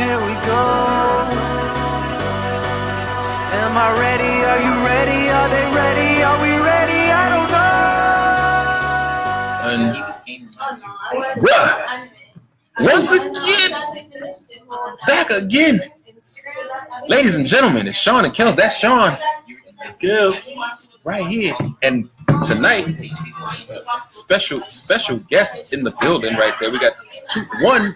Here we go. Am I ready? Are you ready? Are they ready? Are we ready? I don't know. And bruh, once again, back again. Ladies and gentlemen, it's Shawn and Kels. That's Shawn. It's Kels. Right here. And tonight, special guest in the building right there. We got one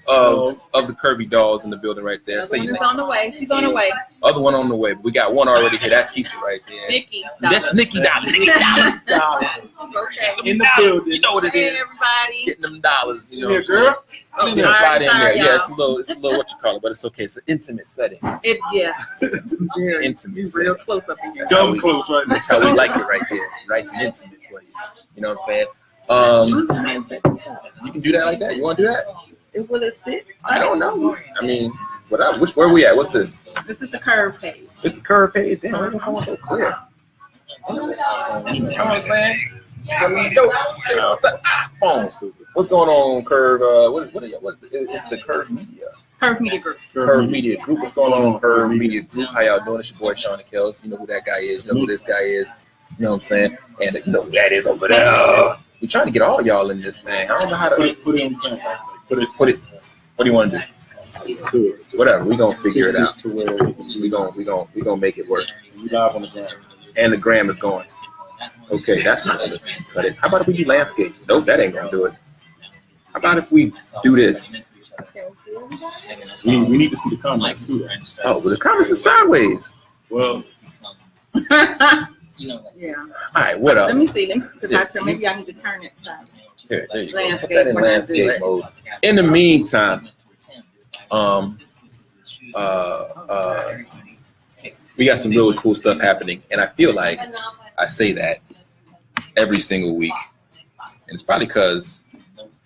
of the Curvy dolls in the building right there. Other one is on the way. She's on the way. Other one on the way. But we got one already here. That's Keisha right there. Nikki. That's Nikki Dollars. Nikki Dollars. Okay. In the building. You know what it is. Hey, everybody. Getting them dollars. You know Here, girl. Oh, yeah, slide in there. Yeah, it's a little what you call it, but it's okay. It's an intimate setting. Very Intimate. real close up in here. Dumb close right now. That's how we like it right there. Nice and intimate place. You know what I'm saying? You can do that like that. You want to do that? Will it sit? I don't know. I mean, where we at? What's this? This is the curve page. It's the curve page. Damn, it's so clear. You know what I'm saying? The iPhone. What's going on, Curve? It's the Curve Media. Curve Media Group. Curve Media Group. What's going on, Curve Media Group? How y'all doing? It's your boy Shawn and Kels. You know who that guy is. You know who this guy is. You know what I'm saying? And you know who that is over there. We're trying to get all y'all in this, man. I don't know how to Put it. What do you want to do? Whatever. We gonna figure it out. We gonna make it work. We live on the gram. And the gram is going. Okay, that's not gonna cut it. How about if we do landscape? Nope, that ain't gonna do it. How about if we do this? We need to see the comments too. Oh, well, the comments are sideways. Well, Yeah. All right, what up? Let me see. Maybe I need to turn it sideways. Here, there you go. Landscape, Put that in when I do landscape it. mode. In the meantime, we got some really cool stuff happening, and I feel like I say that every single week, and it's probably because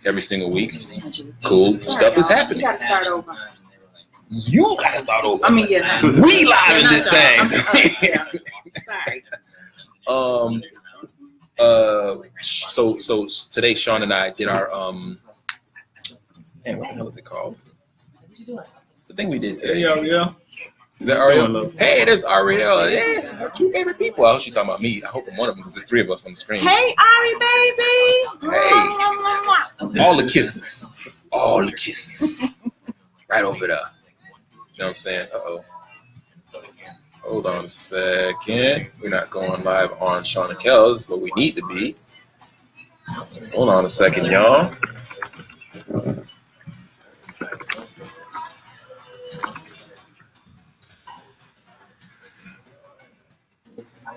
every single week, cool stuff is happening. You gotta start over. You gotta start over. I mean, yeah. We live in this thing. Sorry. So today Shawn and I did our man, what the hell is it called? It's the thing we did today. yeah. Is that Ariel? Hey, there's Ariel. Yeah, it's her two favorite people. I hope she's talking about me. I hope I'm one of them because there's three of us on the screen. Hey, Ari, baby. Hey. All the kisses. All the kisses. Right over there. You know what I'm saying? Uh-oh. Hold on a second. We're not going live on Shawn and Kels, but we need to be. Hold on a second, y'all.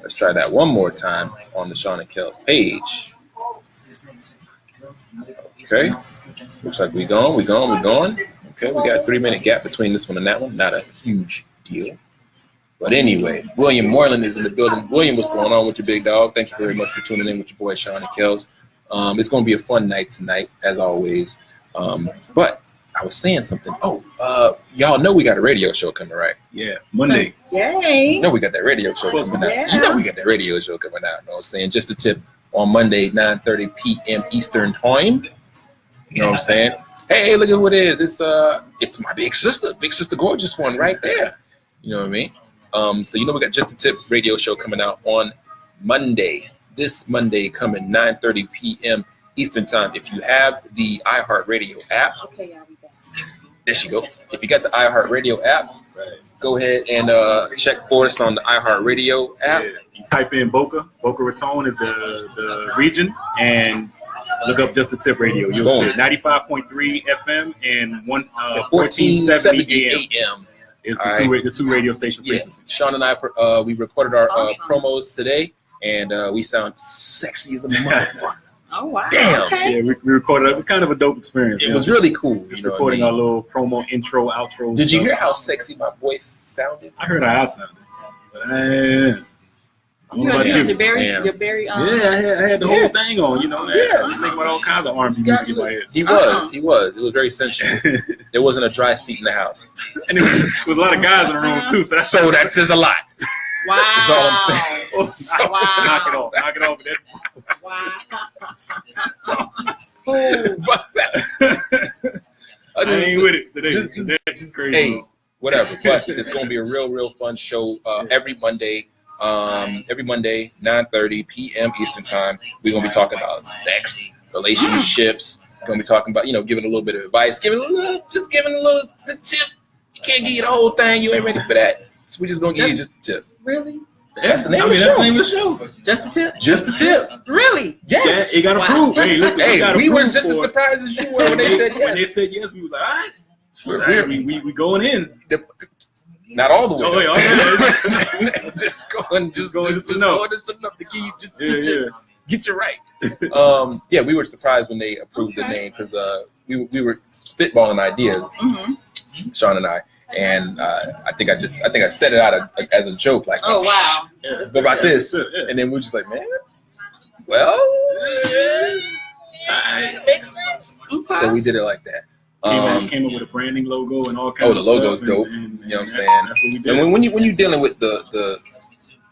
Let's try that one more time on the Shawn and Kels page. Okay. Looks like we going. Okay, we got a 3-minute gap between this one and that one. Not a huge deal. But anyway, William Moreland is in the building. William, what's going on with your big dog? Thank you very much for tuning in with your boy Shawn and Kels. It's going to be a fun night tonight, as always. But I was saying something. Y'all know we got a radio show coming, right? Yeah, Monday. Yay. You know we got that radio show coming out. Yeah. You know we got that radio show coming out. You know what I'm saying? Just a tip on Monday, 9:30 p.m. Eastern time. You know what I'm saying? Hey, look at who it is. It's my big sister gorgeous one right there. You know what I mean? So you know we got Just a Tip radio show coming out on Monday. This Monday coming 9:30 p.m. Eastern time. If you have the iHeartRadio app, Okay, I'll be back. there she go. If you got the iHeartRadio app, go ahead and check for us on the iHeartRadio app. Yeah. You type in Boca Raton is the region, and look up Just a Tip Radio. You'll see it. 95.3 FM and 1470 AM. Is the two radio station frequencies. Shawn and I, we recorded our promos today, and we sound sexy as a motherfucker. Oh, wow. Damn. Okay. Yeah, we recorded it. It was kind of a dope experience. It was really cool. Just recording our little promo, intro, outro. Did you hear how sexy my voice sounded? I heard how I sounded. But I don't know about you. You're very I had the whole thing on, you know. Yeah. I was thinking about all kinds of R&B music in my head. He was. It was very sensual. There wasn't a dry seat in the house. And it was a lot of guys in the room, too. So that says a lot. Wow. That's all I'm saying. Wow. Knock it off. Wow. I ain't with it today. That's just crazy. Hey, whatever. But it's gonna be a real fun show every Monday. Every Monday, 9:30 p.m. Eastern time. We're gonna be talking about sex, relationships. We're gonna be talking about, giving a little bit of advice, giving a little the tip. You can't give you the whole thing. You ain't ready for that. So we're just gonna give you just a tip. Really? That's the name of the show. That's the name of the show. Just a tip? Just a tip. Really? Yes. Yeah, it got approved. Hey, listen. Hey, we were just as surprised as you were when they said yes. When they said yes, we was like, all right. We going in. Not all the way. Oh, wait, all right. just going just enough to get you right. Yeah, we were surprised when they approved the name because we were spitballing ideas, Shawn and I, and I think I set it out as a joke, like, oh wow, what about this? And then we were just like, man, well, it makes sense. Okay. So we did it like that. Came up with a branding logo and all kinds of stuff. Oh, the logo's dope. And you know what I'm saying? That's what we did. And when you're dealing with the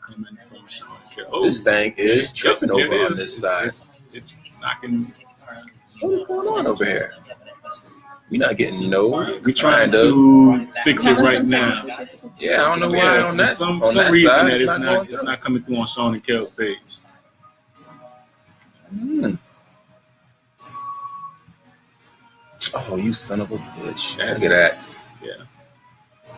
coming from Shawn and Kels. this thing is tripping over on this side. It's knocking. What is going on over here? We're not getting We're trying to fix it right now. Yeah, I don't know why on that some on that reason side that it's not coming through on Shawn and Kels' page. Oh, you son of a bitch! Look at that. Yeah,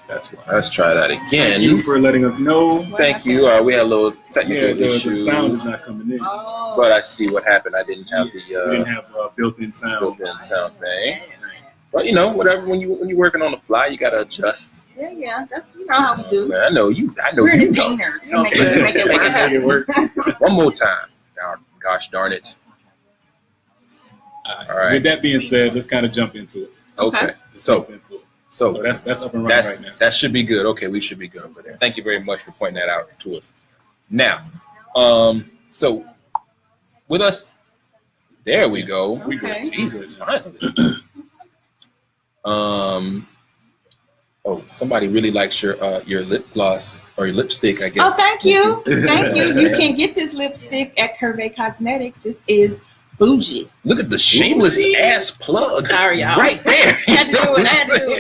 that's why. Let's try that again. Thank you for letting us know. Thank you. We had a little technical issue. The sound is not coming in. Oh. But I see what happened. I didn't have we didn't have built-in sound. Thing. But whatever. When you're working on the fly, you gotta adjust. Yeah. That's how we do. I know you. We're you entertainers. know. Make it work. One more time. Now, gosh darn it. All right. With that being said, let's kind of jump into it. Okay. So that's up and running right now. That should be good. Okay, we should be good over there. Thank you very much for pointing that out to us. Now, so with us, there we go. Okay. We go. Jesus, finally. Somebody really likes your lip gloss or your lipstick, I guess. Oh, thank you. Thank you. You can get this lipstick at Curvy Cosmetics. This is bougie. Look at the shameless ass plug. Sorry, y'all. Right there. I had to do it.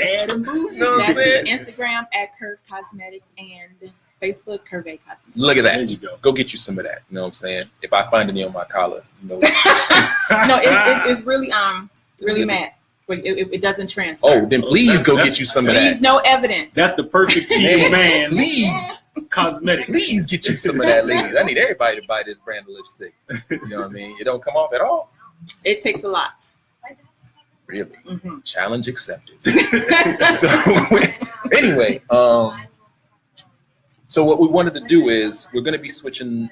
Add and bougie. That's Instagram at Curve Cosmetics and Facebook Curvy Cosmetics. Look at that. There you go. Go get you some of that. You know what I'm saying? If I find any on my collar, No, it's really matte. It doesn't transfer. Oh, then please go get you some of that. Please, no evidence. That's the perfect cheap man. Please. Cosmetic. Please get you some of that, ladies. I need everybody to buy this brand of lipstick. You know what I mean? It don't come off at all. It takes a lot. Really? Mm-hmm. Challenge accepted. So anyway, so what we wanted to do is we're going to be switching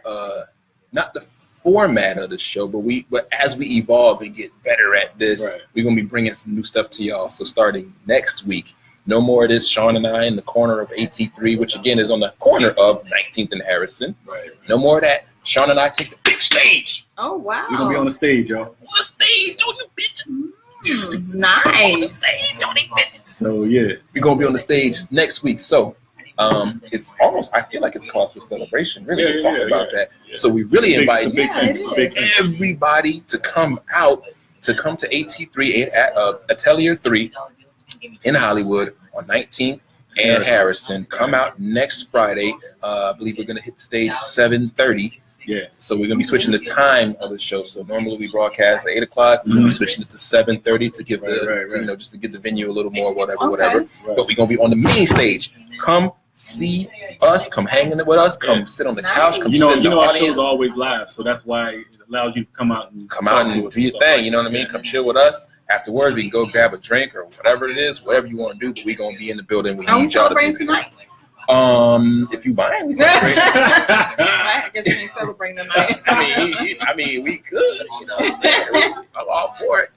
not the format of the show, but as we evolve and get better at this, we're going to be bringing some new stuff to y'all. So starting next week, no more of this Shawn and I in the corner of AT3, which again is on the corner of 19th and Harrison. Right. No more of that. Shawn and I take the big stage. Oh, wow. We're going to be on the stage, y'all. On the stage, don't you bitch. Nice. On the stage, don't you bitch. So, yeah. We're going to be on the stage next week. So it's almost, I feel like it's cause for celebration, really, to talk about that. Yeah. So we really invite everybody to come out, to come to AT3 at Atelier 3 in Hollywood on 19th and Harrison. Come out next Friday. I believe we're going to hit stage 7:30. Yeah. So we're going to be switching the time of the show. So normally we broadcast at 8 o'clock. We're going to be switching it to 7:30 to give just to give the venue a little more, whatever. Right. But we're going to be on the main stage. Come see us. Come hanging with us. Come sit on the couch. Come sit in the our audience. show's always live, so that's why it allows you to come out and do your thing. You know what I mean? Come chill with us. Afterwards, we can go grab a drink or whatever it is, whatever you want to do. But we're gonna be in the building. We need y'all to be tonight. If you buying, we celebrate. I guess we ain't celebrating tonight. I mean, we could. You know, I'm all for it.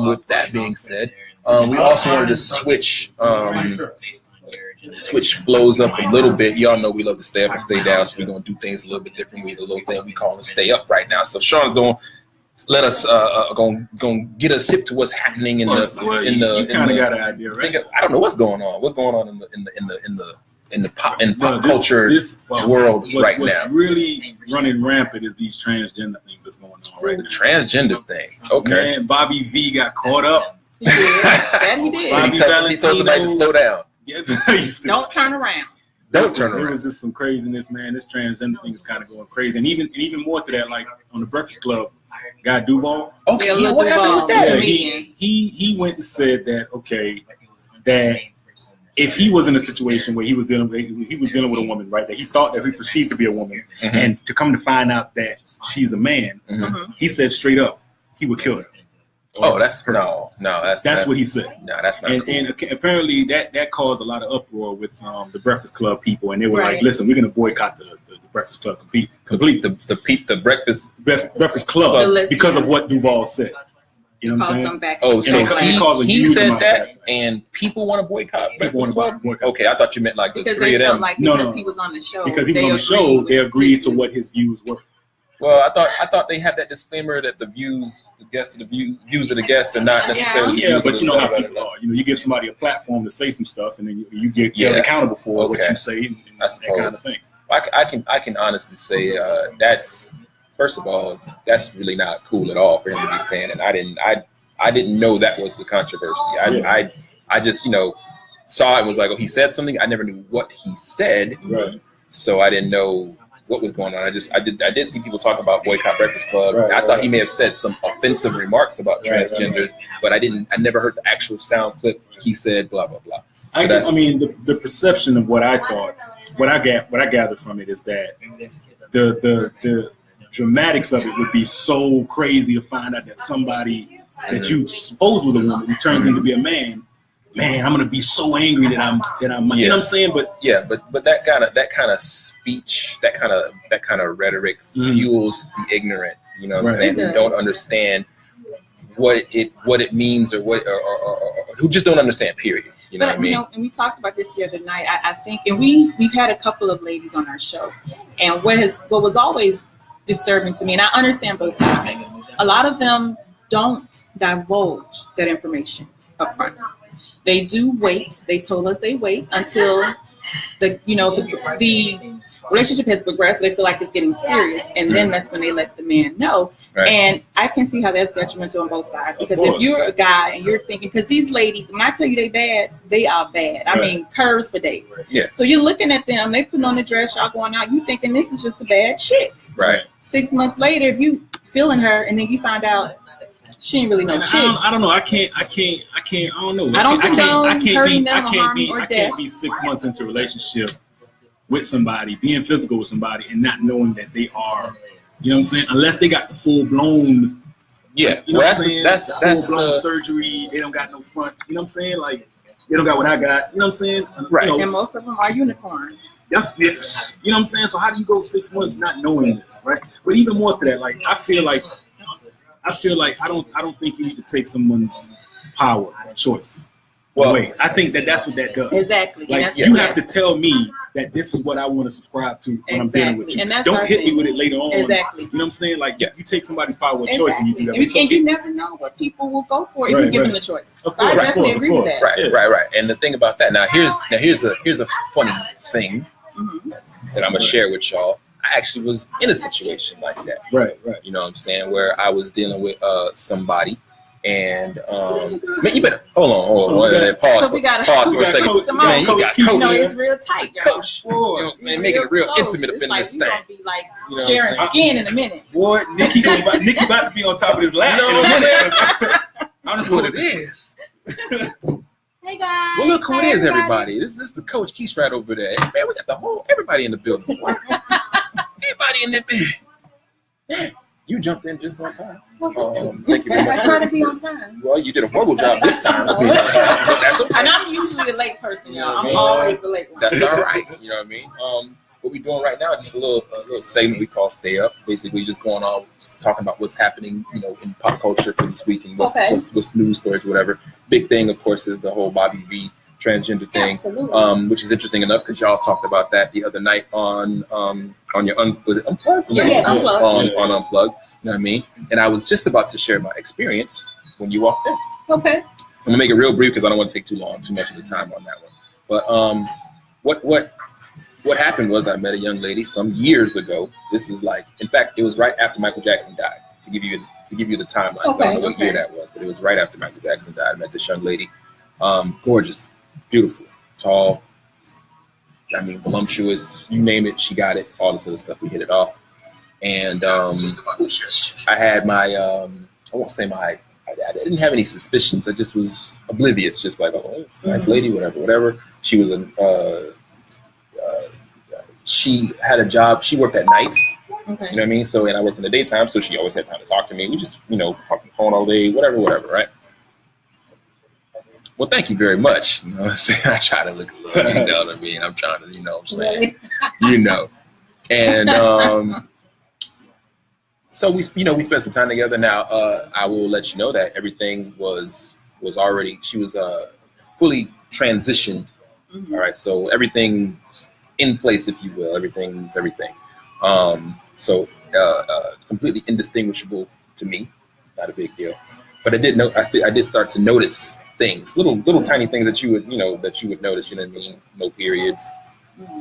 With that being said, we also wanted to switch flows up a little bit. Y'all know we love to stay up and stay down, so we're gonna do things a little bit different. We have a little thing we call it stay up right now. So Shawn's gonna let us gonna get us hip to what's happening in the kind of got an idea, right? I don't know what's going on. What's going on in the pop culture world right now? What's really running rampant is these transgender things that's going on right now. Transgender thing. Okay. Man, Bobby V got caught up He did. That he did. Bobby He told somebody to slow down. Yeah, Don't turn around. Don't turn around. It was just some craziness, man. This transgender thing is kind of going crazy, and even more to that, like on the Breakfast Club, guy Duval. Okay, yeah, what happened with that? Yeah, he went and said that that if he was in a situation where he was dealing with a woman, right, that he thought that he perceived to be a woman, and to come to find out that she's a man, he said straight up he would kill her. Oh, that's that's what he said. No, that's not. And apparently that caused a lot of uproar with the Breakfast Club people, and they were like, "Listen, we're going to boycott the Breakfast Club complete the Breakfast Club because of what Duval said." You know what I'm saying? Oh, so he said that, backlash. And people want to boycott. People want to boycott. Okay, I thought you meant like the because three of them. Because he was on the show. Because he was on the show, they agreed to what his views were. Well, I thought they had that disclaimer that the views of the guests are not necessarily. Yeah, but you know how people are. You give somebody a platform to say some stuff, and then you get held accountable for what you say, and that kind of thing. I can honestly say that's, first of all, that's really not cool at all for him to be saying, and I didn't know that was the controversy. I just saw it and was like, oh, he said something. I never knew what he said, so I didn't know what was going on. I did see people talk about boycott Breakfast Club. I thought he may have said some offensive remarks about transgenders, but I never heard the actual sound clip. He said blah blah blah. So I mean, the perception of what I thought, what I gathered from it is that the dramatics of it would be so crazy to find out that somebody that you suppose was a woman turns into be a man. Man, I'm gonna be so angry that I'm you know what I'm saying? But but that kind of speech, that kind of rhetoric fuels the ignorant. You know what I'm saying? Who don't understand what it means or who just don't understand. Period. You know what I mean? And we talked about this the other night. I think, and we've had a couple of ladies on our show, and what was always disturbing to me, and I understand both sides. A lot of them don't divulge that information up front. They do wait. They told us they wait until the relationship has progressed. They feel like it's getting serious, and then that's when they let the man know. Right. And I can see how that's detrimental on both sides, because if you're a guy and you're thinking, because these ladies, when I tell you they bad, they are bad. I mean, curves for days. Yeah. So you're looking at them, they putting on the dress, y'all going out, you thinking this is just a bad chick. Right. 6 months later, if you feeling her, and then you find out she ain't really no chick. I don't know. I can't. I don't know. I can't be 6 months into a relationship with somebody, being physical with somebody, and not knowing that they are. You know what I'm saying? Unless they got the full blown. Yeah. You know what I'm saying? That's full blown surgery. They don't got no front. You know what I'm saying? Like they don't got what I got. You know what I'm saying? Right. And most of them are unicorns. Yes. You know what I'm saying? So how do you go 6 months not knowing this, right? But even more to that, like I feel like I don't think you need to take someone's power of choice away. I think that's what that does. Exactly. Like you have to tell me that this is what I want to subscribe to when I'm dealing with you. And don't hit me with it later on. Exactly. You know what I'm saying? Like you take somebody's power of choice when you do that. And you never know what people will go for if you give them the choice. Of course, I definitely agree with that. Right. And the thing about that, here's a funny thing that I'm gonna share with y'all. I actually was in a situation like that. Right. You know what I'm saying? Where I was dealing with somebody, and man, you better hold on. Pause for a second. Man, you got coach. It's real tight, y'all. Coach. Man, making it real intimate up in this thing. Be like sharing skin in a minute. Boy, Nikki about to be on top of his lap in a minute. I don't know what it is. Hey guys. Well, look who it is, everybody. This is the coach Keith right over there. Hey, man, we got everybody in the building. Everybody in the building. Yeah. You jumped in just on time. Thank you very much. I try to be on time. Well, you did a horrible job this time. But that's okay. And I'm usually the late person, y'all. I'm always the late one. That's all right. You know what I mean? What we're doing right now is just a little segment we call Stay Up. Basically, just going on, just talking about what's happening, in pop culture for this week and what's news stories, whatever. Big thing, of course, is the whole Bobby V transgender thing, which is interesting enough because y'all talked about that the other night on your was it Unplugged? Unplugged. On Unplugged. You know what I mean? And I was just about to share my experience when you walked in. Okay. I'm gonna make it real brief because I don't want to take too much of the time on that one. But what happened was I met a young lady some years ago. This is in fact, it was right after Michael Jackson died. to give you the timeline. I don't know what year that was, but it was right after Michael Jackson died. I met this young lady, gorgeous, beautiful, tall. I mean, voluptuous. You name it, she got it. All this other stuff, we hit it off. And I had my I won't say my. I didn't have any suspicions. I just was oblivious, just like, oh, nice lady, whatever. She was she had a job. She worked at nights. Okay. You know what I mean? So, and I worked in the daytime, so she always had time to talk to me. We just, talk on the phone all day, whatever, right? Well, thank you very much. You know what I'm saying? I try to look a little, you know what I mean? I'm trying to, you know what I'm saying? And so we spent some time together. Now, I will let you know that everything was already, she was fully transitioned. Mm-hmm. All right. So everything's in place, if you will. Everything's everything. So completely indistinguishable to me. Not a big deal. But I did start to notice things, little tiny things that you would notice. You know what I mean? No periods,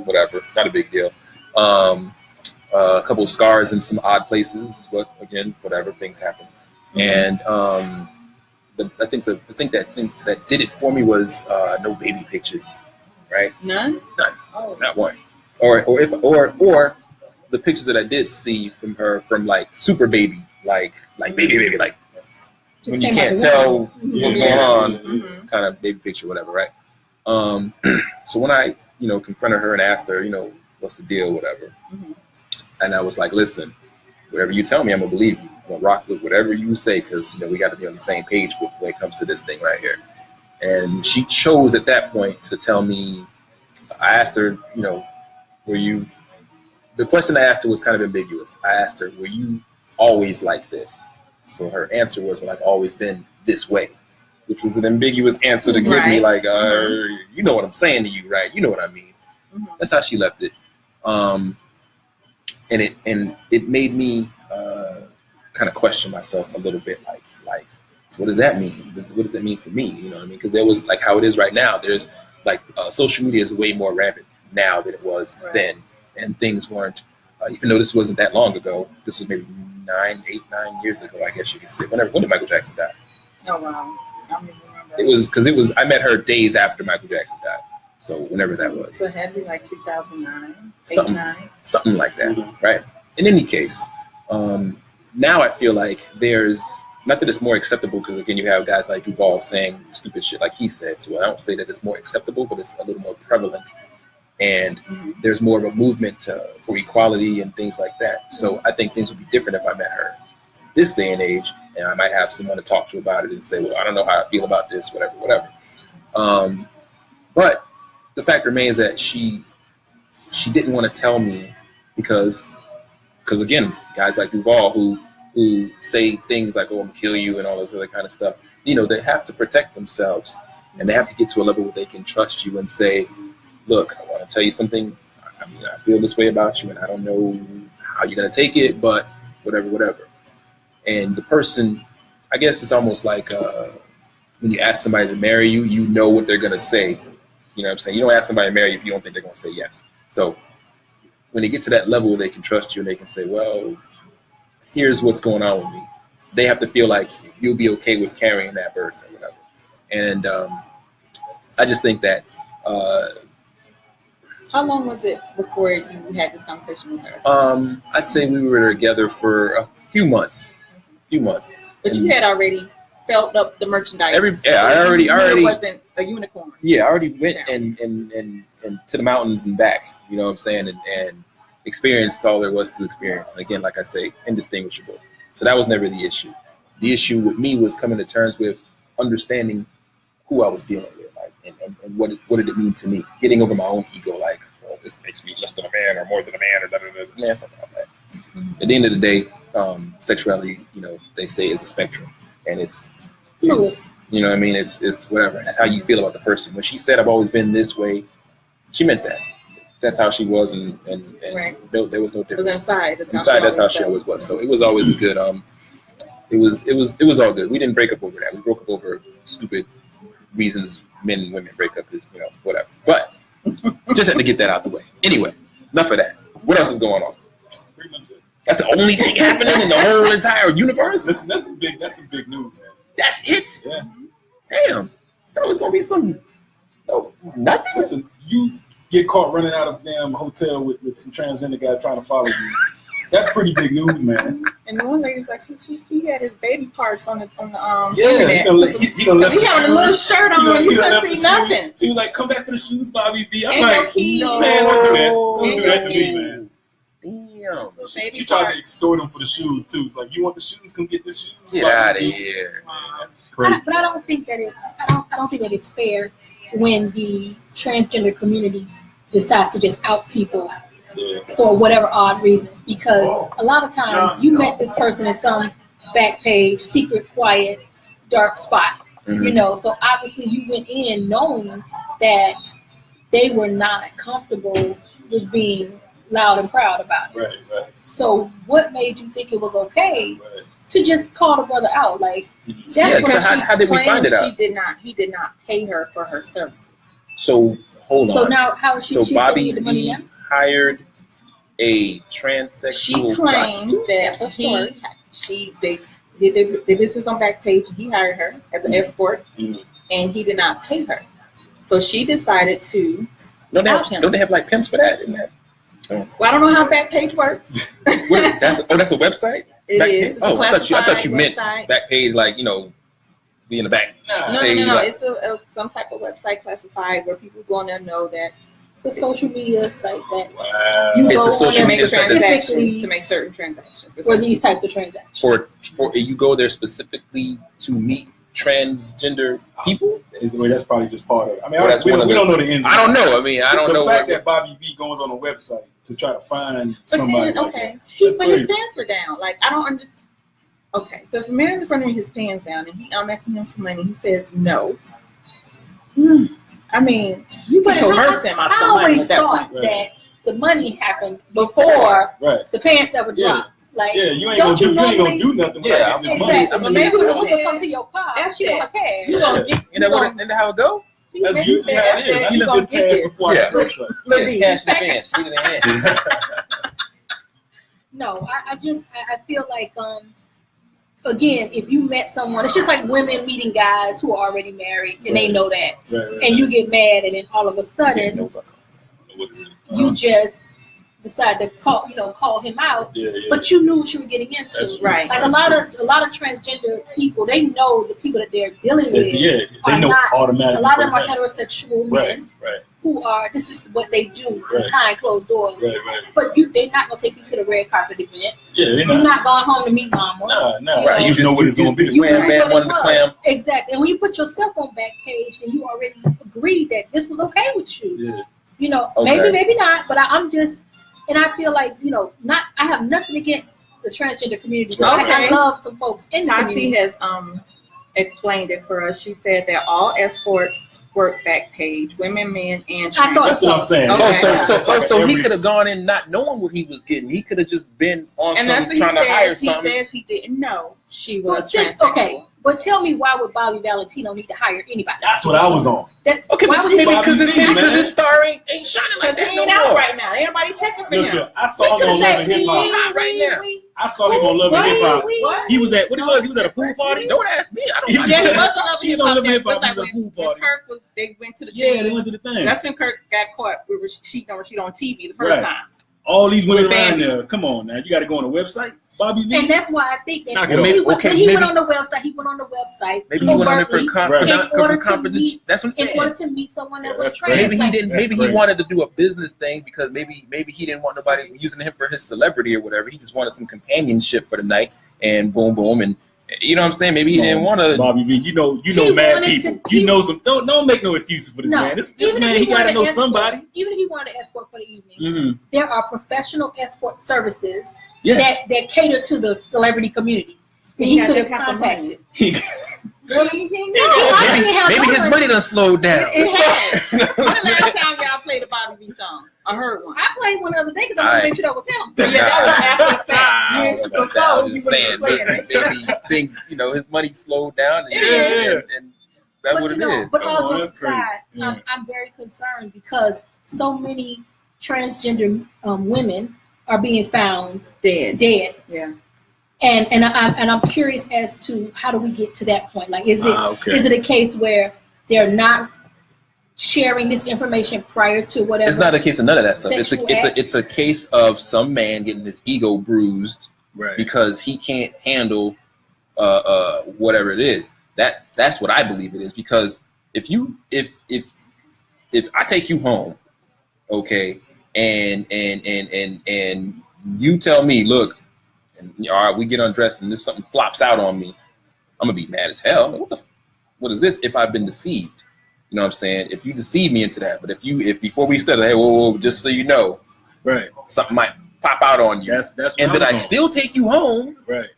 whatever. Not a big deal. A couple of scars in some odd places, but again, whatever, things happen. Mm-hmm. And I think the thing that did it for me was no baby pictures, right? None. Oh. Not one. Or the pictures that I did see from her, from like super baby, like baby, like just when you can't tell what's going on, kind of baby picture, whatever, right? So when I confronted her and asked her, what's the deal, whatever. Mm-hmm. And I was like, listen, whatever you tell me, I'm going to believe you. I'm going to rock with whatever you say, because, we got to be on the same page when it comes to this thing right here. And she chose at that point to tell me, I asked her, the question I asked her was kind of ambiguous. I asked her, were you always like this? So her answer was, well, I've always been this way, which was an ambiguous answer to give me, like, you know what I'm saying to you, right? You know what I mean? Mm-hmm. That's how she left it. And it made me kind of question myself a little bit, like, so what does that mean? What does that mean for me? You know what I mean? Because there was, like, how it is right now. There's like social media is way more rampant now than it was then, and things weren't. Even though this wasn't that long ago, this was maybe 9 years ago, I guess you could say. When did Michael Jackson die? Oh wow, I don't even remember. It was I met her days after Michael Jackson died. So whenever that was. So it had to be like 2009, something like that, mm-hmm. Right? In any case, now I feel like there's, not that it's more acceptable, because again, you have guys like Duvall saying stupid shit like he said. So I don't say that it's more acceptable, but it's a little more prevalent. And there's more of a movement for equality and things like that. So I think things would be different if I met her this day and age, and I might have someone to talk to about it and say, well, I don't know how I feel about this, whatever. But the fact remains that she didn't want to tell me because again, guys like Duvall who say things like, oh, I'm gonna kill you and all this other kind of stuff, they have to protect themselves, and they have to get to a level where they can trust you and say, look, I want to tell you something. I feel this way about you, and I don't know how you're gonna take it, but whatever. And the person, I guess it's almost like when you ask somebody to marry you, you know what they're gonna say. You know what I'm saying? You don't ask somebody to marry you if you don't think they're going to say yes. So when they get to that level where they can trust you and they can say, well, here's what's going on with me, they have to feel like you'll be okay with carrying that burden or whatever. And I just think that. How long was it before you had this conversation with her? I'd say we were together for a few months. But you had already felt up the merchandise. I already. It wasn't a unicorn. Yeah, I already went and to the mountains and back. You know what I'm saying, and experienced all there was to experience. And again, like I say, indistinguishable. So that was never the issue. The issue with me was coming to terms with understanding who I was dealing with, like, and what did it mean to me. Getting over my own ego, like, well, this makes me less than a man or more than a man or da-da-da. Man, fuck all that. Mm-hmm. At the end of the day, sexuality, they say is a spectrum. And it's you know what I mean? It's whatever. That's how you feel about the person. When she said, I've always been this way, she meant that. That's how she was, and right. There was no difference. Inside, that's how she always was. So it was always a good, it was all good. We didn't break up over that. We broke up over stupid reasons men and women break up, whatever. But just had to get that out the way. Anyway, enough of that. What else is going on? Pretty much it. That's the only thing happening in the whole entire universe. That's some big news, man. That's it. Yeah. Damn. That was gonna be some. No, nothing. Listen, you get caught running out of damn hotel with some transgender guy trying to follow you. That's pretty big news, man. And the one lady was like, he had his baby parts on the Yeah, he had a little shirt on. You couldn't see nothing. She was like, "Come back for the shoes, Bobby V." I'm Ain't like, no keys. "No, man, don't do that. Don't do that to me, man." Damn. She tried to extort him for the shoes too. It's like, "You want the shoes? Come get the shoes." Get out of here. Man, that's crazy. But I don't think that I don't think that it's fair when the transgender community decides to just out people for whatever odd reason. Because a lot of times you met this person in some back page, secret, quiet, dark spot. You know, so obviously you went in knowing that they were not comfortable with being loud and proud about it. Right. So what made you think it was okay to just call the brother out? Like, that's Yeah, what so how did we find it out? He did not pay her for her services. So hold on. So now how is she? So she's gonna Bobby get the money V now? hired a transsexual. She claims That's her that story. they did the business on Backpage. He hired her as an escort, and he did not pay her. So she decided to out him. Don't they have like pimps for that? Isn't that? Well, I don't know how Backpage works. That's a website. It is. It's a I thought you meant website. Backpage, like be in the back. No. page, like- It's some type of website classified where people go on there know that It's a social media site that Wow. you It's go a social on make media site transactions to make certain transactions for these types of transactions. for you go there specifically to meet transgender people. That's probably just part of it. I mean, Well, that's we one don't of the- know the ins. I don't know. I mean, I don't the know. fact that Bobby V goes on a website to try to find somebody. But then, like okay, that, he that's put his crazy. pants were down. Like, I don't understand. Okay, so if a man is in front of me, his pants down, and I'm asking him for money, he says no. I mean, you can coerce him out I some money always at that thought point. that the money happened before Right. the pants ever Yeah. dropped. Like, Yeah, you ain't don't gonna do. You ain't gonna normally- do nothing. Yeah, without getting this money. Exactly. I mean, Maybe when yeah. you come to your car, That's you it. gonna cash. You gonna get, And that how it go? That's usually how it is. I need this cash before Yeah. I do stuff. Cash in the pants. Shoot in the hand. No, I feel like again, if you met someone, it's just like women meeting guys who are already married and they know that, Right. and you get mad, and then all of a sudden you just decide to call him out, Yeah. but you knew what you were getting into. That's right. Like a lot of transgender people, they know the people that they're dealing with. Yeah, they are know not- automatically. A lot of them are Right. heterosexual Right. men Right. who are. This is what they do Right. behind closed doors. Right. But they're not gonna take you to the red carpet event. Yeah, they You're not. not going home to meet mama. Nah. Right, You just know what it's gonna be. You ain't knew bad what one it to was. clam. Exactly. And when you put yourself on Backpage, then you already agreed that this was okay with you. Yeah. You know, Okay. maybe not, but I'm just, and I feel like, I have nothing against the transgender community. Okay. I love some folks in the Tati community. has explained it for us. She said that all escorts work Backpage, women, men, and trans. I thought That's what I'm saying. Okay. Oh, so That's he every- could have gone in not knowing what he was getting. He could have just been on And that's something what trying he to hire says. He something. says he didn't know she Well, was since, transsexual. okay, but tell me, why would Bobby Valentino need to hire anybody? That's what I was on. Okay, why would maybe he? because Bobby V, man. his star ain't shining like Because that he no ain't out more. right now. Ain't nobody checking for Look, him. I saw him on Love and Hip Hop. Not right now. I saw him on Love and Hip Hop. What? He was at He was at a pool party. Don't ask me. I don't. He was- Yeah, he was a Love He was and on Love and Hip Hip Hop. Hop. Like He was at a pool when party. Kirk was, they went to the Yeah, thing. they went to the thing. That's when Kirk got caught. We were cheating on TV the first Right. time. All these women With around Bambi. there. Come on now, you got to go on a website. Bobby V. And that's why I think that Knock it when off. he went Maybe- on the website, he went on the website. Maybe he went on there for overtly Right. in order to confidence. meet, That's what I'm in saying. order to meet someone that Yeah, was that's trans. crazy. Maybe he didn't. That's Maybe he crazy. wanted to do a business thing because maybe he didn't want nobody using him for his celebrity or whatever. He just wanted some companionship for the night, and boom, boom, and you know what I'm saying. Maybe he didn't want to. Bobby V. You know He mad wanted people. to- You know some. Don't make no excuses for this No. man. This Even man, if he got to wanted know escort- somebody. Even if he wanted to escort for the evening, Mm-hmm. there are professional escort services Yeah. that cater to the celebrity community. That He he had could to have have the contacted. Really? Maybe his money done slowed down. It has. When the last time y'all played a Bobby V song? I heard one. I played one the other day because I want to make sure that was him. Yeah, that was after the fact. You I didn't don't know about that. before I'm you just were saying, playing it. maybe things, his money slowed down, and, It is. and that's But, what it is. but all Oh, jokes that's crazy. aside, Yeah. I'm very concerned because so many transgender women are being found Dead. Yeah. And I'm curious as to how do we get to that point? Like, is it a case where they're not sharing this information prior to whatever? It's not a case of none of that stuff. It's a case of some man getting his ego bruised Right. because he can't handle whatever it is. That's what I believe it is. Because if I take you home, okay, and you tell me, look, and, all right, we get undressed and this something flops out on me, I'm gonna be mad as hell. Like, what is this? If I've been deceived, you know what I'm saying? If you deceive me into that, but if before we started, hey, whoa, just so you know, right, something might pop out on you, that's and then I still take you home, right.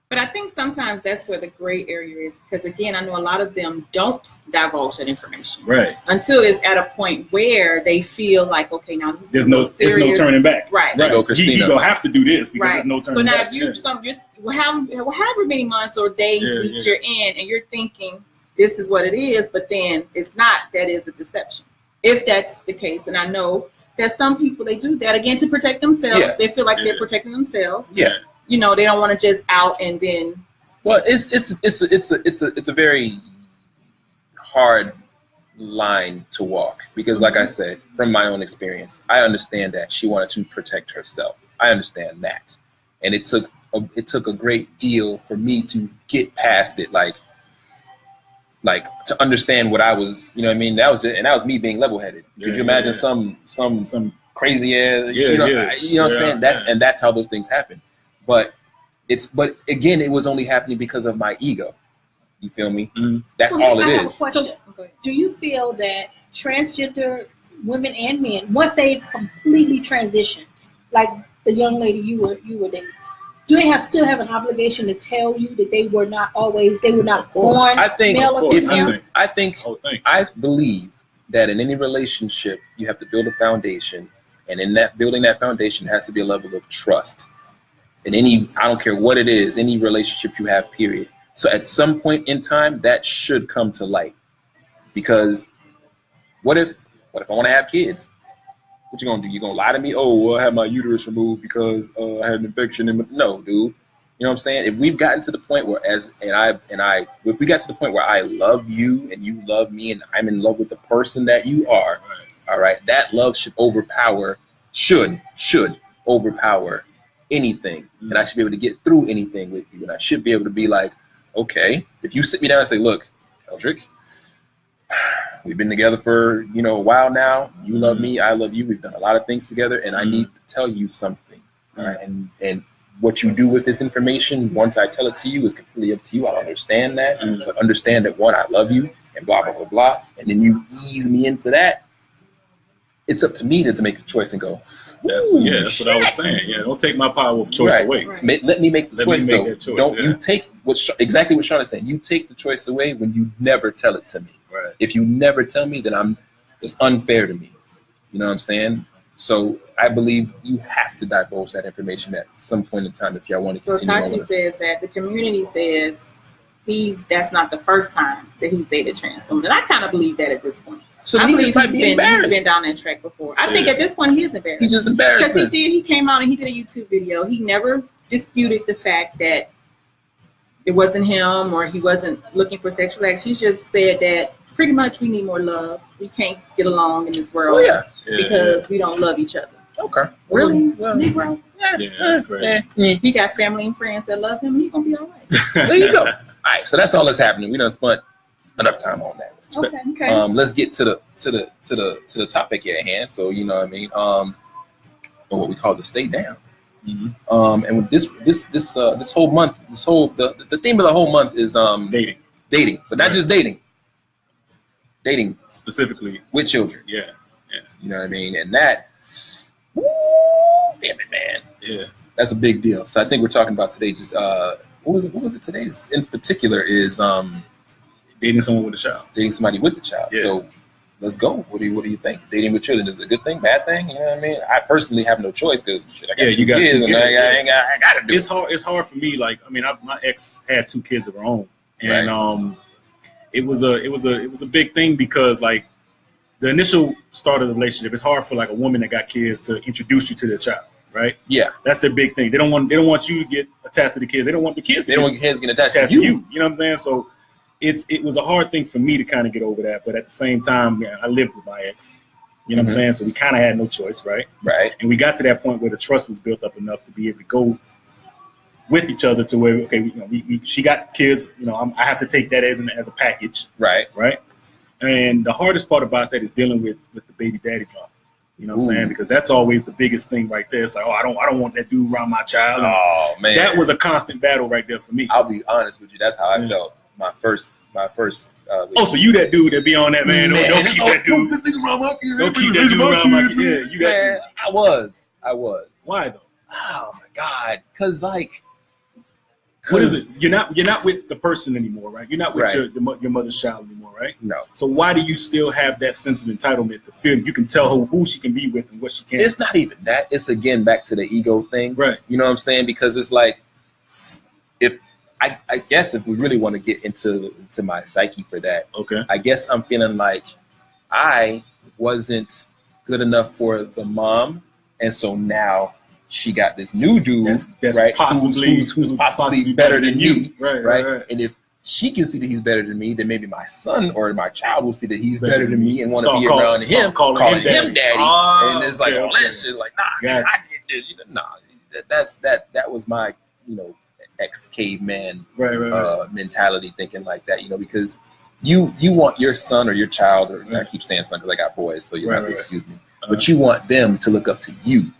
But I think sometimes that's where the gray area is, because again, I know a lot of them don't divulge that information, right, until it's at a point where they feel like, okay, now this there's is no serious. turning back, right? There go Christina. You gonna have to do this because Right. there's no turning So now, back. if you however many months or days weeks you're in, and you're thinking this is what it is, but then it's not. That is a deception. If that's the case, and I know that some people, they do that again to protect themselves. Yeah. They feel like they're protecting themselves. Yeah. You know, they don't want to just out and then. Well, it's a very hard line to walk because, like I said, from my own experience, I understand that she wanted to protect herself. I understand that, and it took a great deal for me to get past it, like to understand what I was. You know what I mean? That was it, and that was me being level-headed. Could you imagine some crazy ass? You know what I'm saying? That's how those things happen, but. But again, it was only happening because of my ego. You feel me? Mm-hmm. That's all it is. So, do you feel that transgender women and men, once they've completely transitioned, like the young lady you were dating, do they still have an obligation to tell you that they were not born male or female? I believe that in any relationship you have to build a foundation, and in that building that foundation has to be a level of trust. In I don't care what it is, any relationship you have, period. So at some point in time, that should come to light. Because what if I want to have kids? What you gonna do? You gonna lie to me? Oh, well, I had my uterus removed because I had an infection. No, dude. You know what I'm saying? If we've gotten to the point where if we got to the point where I love you and you love me and I'm in love with the person that you are, all right, that love should overpower anything, and I should be able to get through anything with you, and I should be able to be like, okay, if you sit me down and say, look, Eldrick, we've been together for a while now. You love me, I love you. We've done a lot of things together, and I need to tell you something. All right, and what you do with this information, once I tell it to you, is completely up to you. I understand that, but understand that one, I love you, and blah blah blah blah, and then you ease me into that. It's up to me to make a choice and go. That's what I was saying. Yeah, don't take my power of choice away. Right. Let me make the choice, though. Don't you take exactly what Shawn is saying. You take the choice away when you never tell it to me. Right. If you never tell me, then it's unfair to me. You know what I'm saying? So I believe you have to divulge that information at some point in time if y'all want to continue. So Tati says that the community says that's not the first time that he's dated trans women, and I kind of believe that at this point. So I believe he's been down that track before. I think at this point he is embarrassed. He's just embarrassed. Because he came out and he did a YouTube video. He never disputed the fact that it wasn't him or he wasn't looking for sexual action. He just said that pretty much we need more love. We can't get along in this world because we don't love each other. Okay. Really? Negro? Yeah, that's great. He got family and friends that love him. He's going to be all right. There you go. All right, so that's all that's happening. We done spent enough time on that. Okay. Let's get to the topic at hand. So you know what I mean. Or what we call the stay down. Mm-hmm. And with this whole month, the theme of the whole month is dating, but not just dating specifically with children. Yeah. You know what I mean, and that, damn it, man. Yeah, that's a big deal. So I think we're talking about today. Just what was it today? In particular is dating someone with a child. Dating somebody with the child. Yeah. So let's go. What do you think? Dating with children is it a good thing, bad thing? You know what I mean? I personally have no choice because I got two kids and I got to do it. It's hard for me. Like, I mean, my ex had 2 kids of her own, and it was a big thing because like the initial start of the relationship, it's hard for like a woman that got kids to introduce you to their child. right? Yeah. That's their big thing. They don't want you to get attached to the kids. They don't want the kids to get attached to you. you. You know what I'm saying? So it was a hard thing for me to kind of get over that. But at the same time, I lived with my ex. You know what I'm saying? So we kind of had no choice, right? Right. And we got to that point where the trust was built up enough to be able to go with each other to where, okay, she got kids. I have to take that as a package. Right. Right. And the hardest part about that is dealing with the baby daddy drama. You know what I'm saying? Because that's always the biggest thing right there. It's like, I don't want that dude around my child. And oh man, that was a constant battle right there for me. I'll be honest with you. That's how I felt. My first. So you that dude that be on that, man? Don't keep that dude. Don't keep that dude around my kid. Yeah, you that dude. I was. Why though? Oh my God, because what is it? You're not with the person anymore, right? You're not with your mother's child anymore, right? No. So why do you still have that sense of entitlement to feel you can tell her who she can be with and what she can't? It's not even that. It's again back to the ego thing, right? You know what I'm saying? Because it's like, if I guess if we really want to get into my psyche for that, okay, I guess I'm feeling like I wasn't good enough for the mom, and so now she got this new dude, that's right? Who's possibly better than you, right? And if she can see that he's better than me, then maybe my son or my child will see that he's better than me and want to be around him, calling him daddy. And it's like all that shit. Like, I did this. That was my ex-caveman mentality, thinking like that. Because you want your son or your child, or I keep saying son because I got boys, so you have to excuse me. But you want them to look up to you.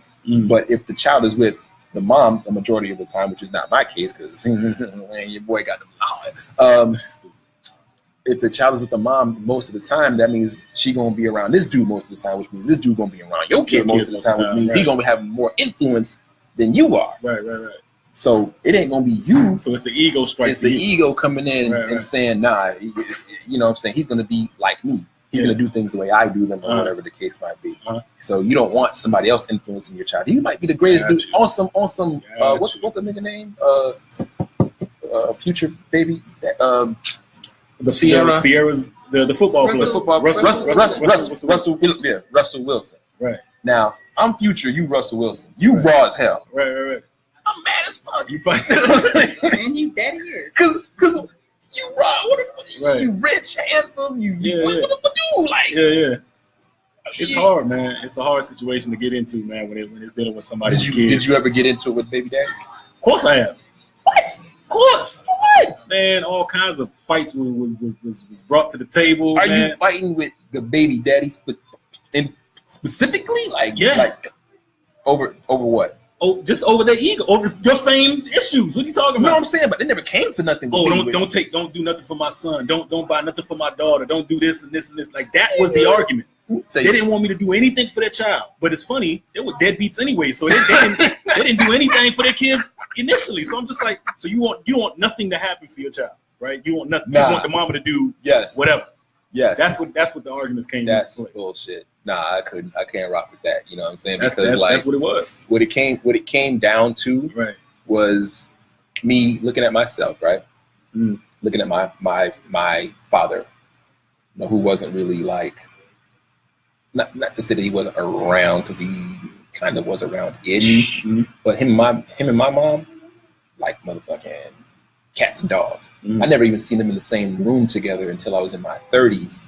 But if the child is with the mom the majority of the time, which is not my case because your boy got them. If the child is with the mom most of the time, that means she gonna be around this dude most of the time, which means this dude gonna be around your kid most of the time, which means he gonna have more influence than you are. Right. So it ain't gonna be you. So it's the ego strike. It's the ego coming in and saying, nah, you know what I'm saying? He's gonna be like me. He's gonna do things the way I do them, or whatever the case might be. So you don't want somebody else influencing your child. He might be the greatest dude on some. What's the nigga name? Future baby. Sierra's the football player. Russell Wilson. Right. Now I'm Future. You Russell Wilson. You raw as hell. Right. I'm mad as fuck. And you that is. Cause you raw. You rich, handsome. What do like? Yeah. It's hard, man. It's a hard situation to get into, man. When it's dealing with somebody's kids. Did you ever get into it with baby daddies? Of course I have. What? Of course. What? Man, all kinds of fights was brought to the table. Are you fighting with the baby daddies, but specifically, like over what? Oh, just over their ego, over your same issues. What are you talking about? No, I'm saying, but they never came to nothing. Don't do nothing for my son. Don't buy nothing for my daughter. Don't do this and this and this. Like that was the argument. They didn't want me to do anything for their child. But it's funny, they were deadbeats anyway, so they didn't do anything for their kids initially. So I'm just like, so you want nothing to happen for your child, right? You want nothing. You just want the mama to do whatever. Yes. That's what the arguments came. That's bullshit. Nah, I can't rock with that. You know what I'm saying? That's what it was. What it came down to was me looking at myself, right? Looking at my father, who wasn't really like, not to say that he wasn't around, because he kind of was around-ish, but him and my mom, like motherfucking cats and dogs. I never even seen them in the same room together until I was in my 30s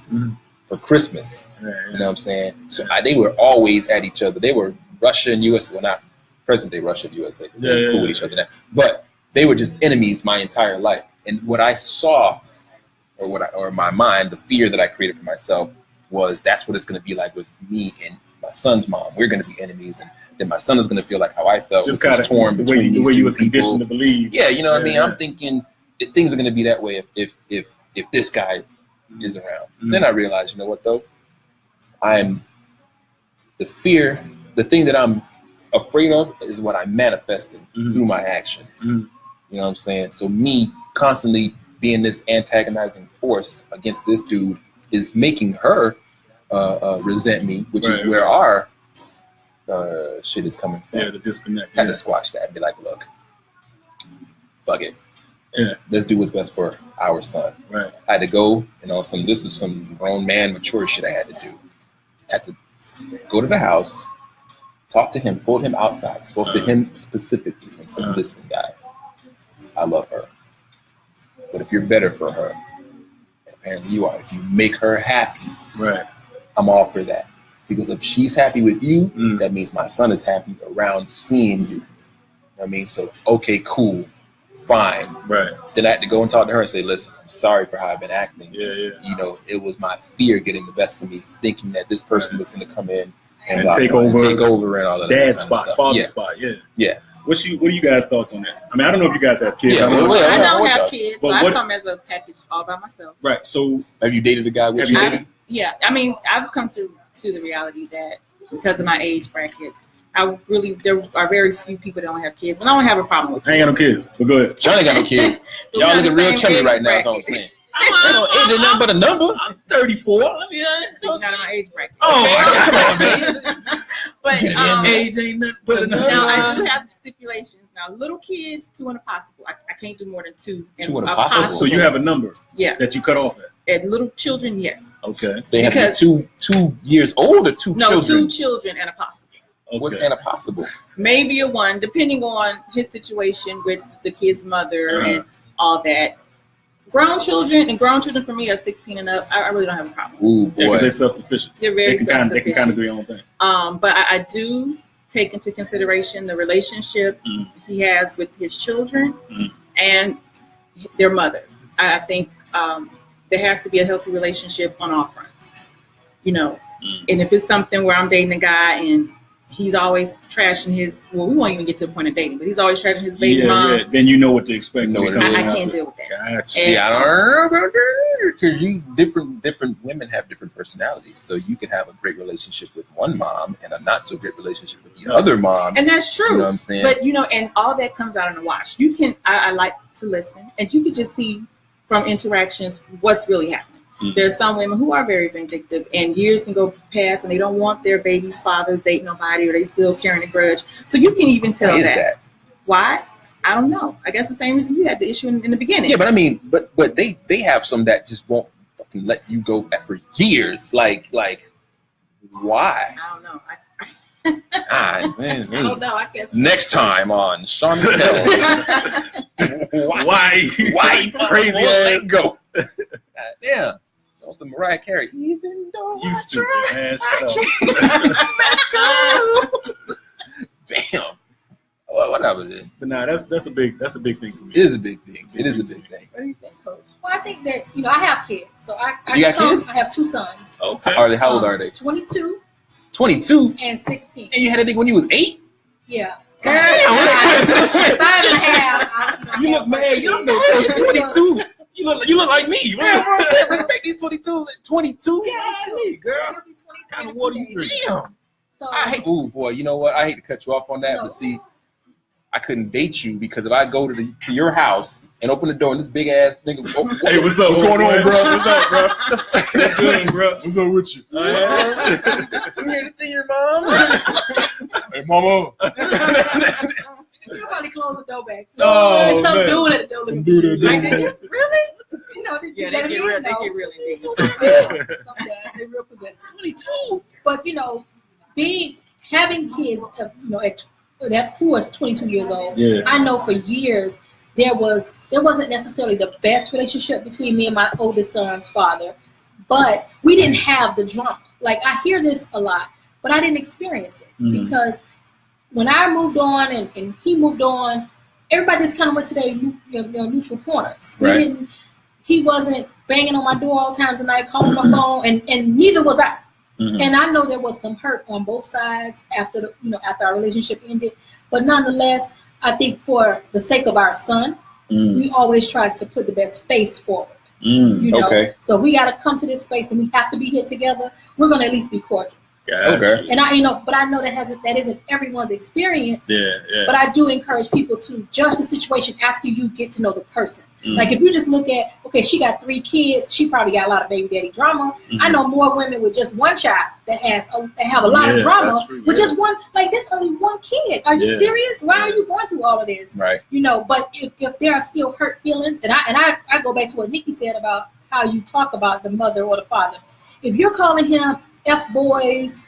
for Christmas. You know what I'm saying? So they were always at each other. They were Russia and USA. Well, not present day Russia and USA. They were cool with each other now. But they were just enemies my entire life. And what I saw, or in my mind, the fear that I created for myself was that's what it's going to be like with me and my son's mom. We're going to be enemies, and then my son is going to feel like how I felt, just kind of torn between the way you was conditioned to believe. Yeah, you know what I mean. I'm thinking things are going to be that way if this guy is around. Then I realized, you know what though, the thing that I'm afraid of is what I'm manifesting through my actions. You know what I'm saying? So me constantly being this antagonizing force against this dude is making her resent me, which is where our shit is coming from. Yeah, the disconnect. I had to squash that and be like, look, fuck it. Yeah. Let's do what's best for our son. Right. I had to go, and this is some grown man mature shit I had to do. I had to go to the house, talked to him, pulled him outside, spoke to him specifically, and said, "Listen, guy, I love her, but if you're better for her, and apparently you are, if you make her happy, Right. I'm all for that. Because if she's happy with you, that means my son is happy around seeing you. You know what I mean? So, okay, cool, fine. Right. Then I had to go and talk to her and say, listen, I'm sorry for how I've been acting. Yeah. You know, it was my fear getting the best of me, thinking that this person was going to come in And take over and all of that. Dad's spot, stuff. father's spot. Yeah. Yeah. What are you guys' thoughts on that? I mean, I don't know if you guys have kids. Yeah, I don't know. I don't have kids, so I come as a package all by myself. Right. So, have you dated a guy with you? Yeah. I mean, I've come to the reality that because of my age bracket, there are very few people that don't have kids, and I don't have a problem with kids. I ain't got no kids, but go ahead. Sean ain't got no kids. Y'all looking real chummy right now, that's all I'm saying. Age ain't nothing but a number. I'm 34. I mean, Not in my age bracket. Oh, come on, man. But age ain't nothing but a number. now I do have stipulations. Now, little kids, 2 and a possible. I can't do more than 2. Two and a possible. So you have a number that you cut off at? At little children, yes. Okay. They have to be 2 years old or two No, children? 2 children and a possible. Okay. What's and a possible? Maybe a 1, depending on his situation with the kid's mother and all that. Grown children for me are 16 and up. I really don't have a problem. Ooh, boy. Yeah, they're self-sufficient. They're very self-sufficient. They can kind of do their own thing. But I do take into consideration the relationship he has with his children and their mothers. I think there has to be a healthy relationship on all fronts. You know, and if it's something where I'm dating a guy and he's always trashing we won't even get to the point of dating, but he's always trashing his baby mom. Yeah, then you know what to expect. I can't deal with that. Gotcha. See, I don't know about that because different women have different personalities. So you can have a great relationship with one mom and a not so great relationship with the other mom. And that's true. You know what I'm saying? But and all that comes out in the wash. You can. I like to listen, and you can just see from interactions what's really happening. There's some women who are very vindictive, and years can go past, and they don't want their baby's fathers dating nobody, or they still carrying a grudge. So you can even tell that. Why? I don't know. I guess the same reason you had the issue in the beginning. Yeah, but I mean, but they have some that just won't fucking let you go for years. Like why? I don't know. Man, I don't know. I guess next time on Shawn and Kels. Why Crazy ass go. Yeah. Some Mariah Carey. Even though you stupid ass. Damn. Well, whatever. But nah, that's a big thing for me. It is a big thing. It is a big thing. What do you think, Coach? Well, I think that I have kids, so You got kids? I have 2 sons. Okay. How old are they? 22 22. and 16. And you had a big when you was 8? Yeah. 5 5 and a half. You look mad young though. You're 22. You look like me. Man, respect these 22s at 22. Yeah, girl. What kind of water you drink? Damn. So, I hate. Ooh, boy. You know what? I hate to cut you off on that, but see, I couldn't date you because if I go to your house and open the door and this big ass nigga, hey, what's up? What's going on, bro? What's up, bro? What's good, bro? What's up with you? I'm here to see your mom. Hey, mama. you probably close the door back. Oh, there's some man. dude at the door. Some dude at the door. Like, did you really? Did They get really big. Sometimes they're real possessive. 22. But having kids, who was 22 years old. Yeah. I know for years there wasn't necessarily the best relationship between me and my oldest son's father, but we didn't have the drama. Like I hear this a lot, but I didn't experience it because when I moved on and he moved on, everybody just kind of went to their neutral corners. Right. He wasn't banging on my door all times of night, calling my phone, and neither was I. And I know there was some hurt on both sides after our relationship ended, but nonetheless, I think for the sake of our son, we always try to put the best face forward. Okay. So we got to come to this space, and we have to be here together. We're gonna at least be cordial. Okay. And but I know that isn't everyone's experience. Yeah. But I do encourage people to judge the situation after you get to know the person. Like if you just look at, okay, she got 3 kids, she probably got a lot of baby daddy drama. I know more women with just 1 child that have a lot of drama with just one. Like there's only 1 kid. Are you serious? Why are you going through all of this? Right. But if there are still hurt feelings, and I go back to what Nikki said about how you talk about the mother or the father. If you're calling him F boys,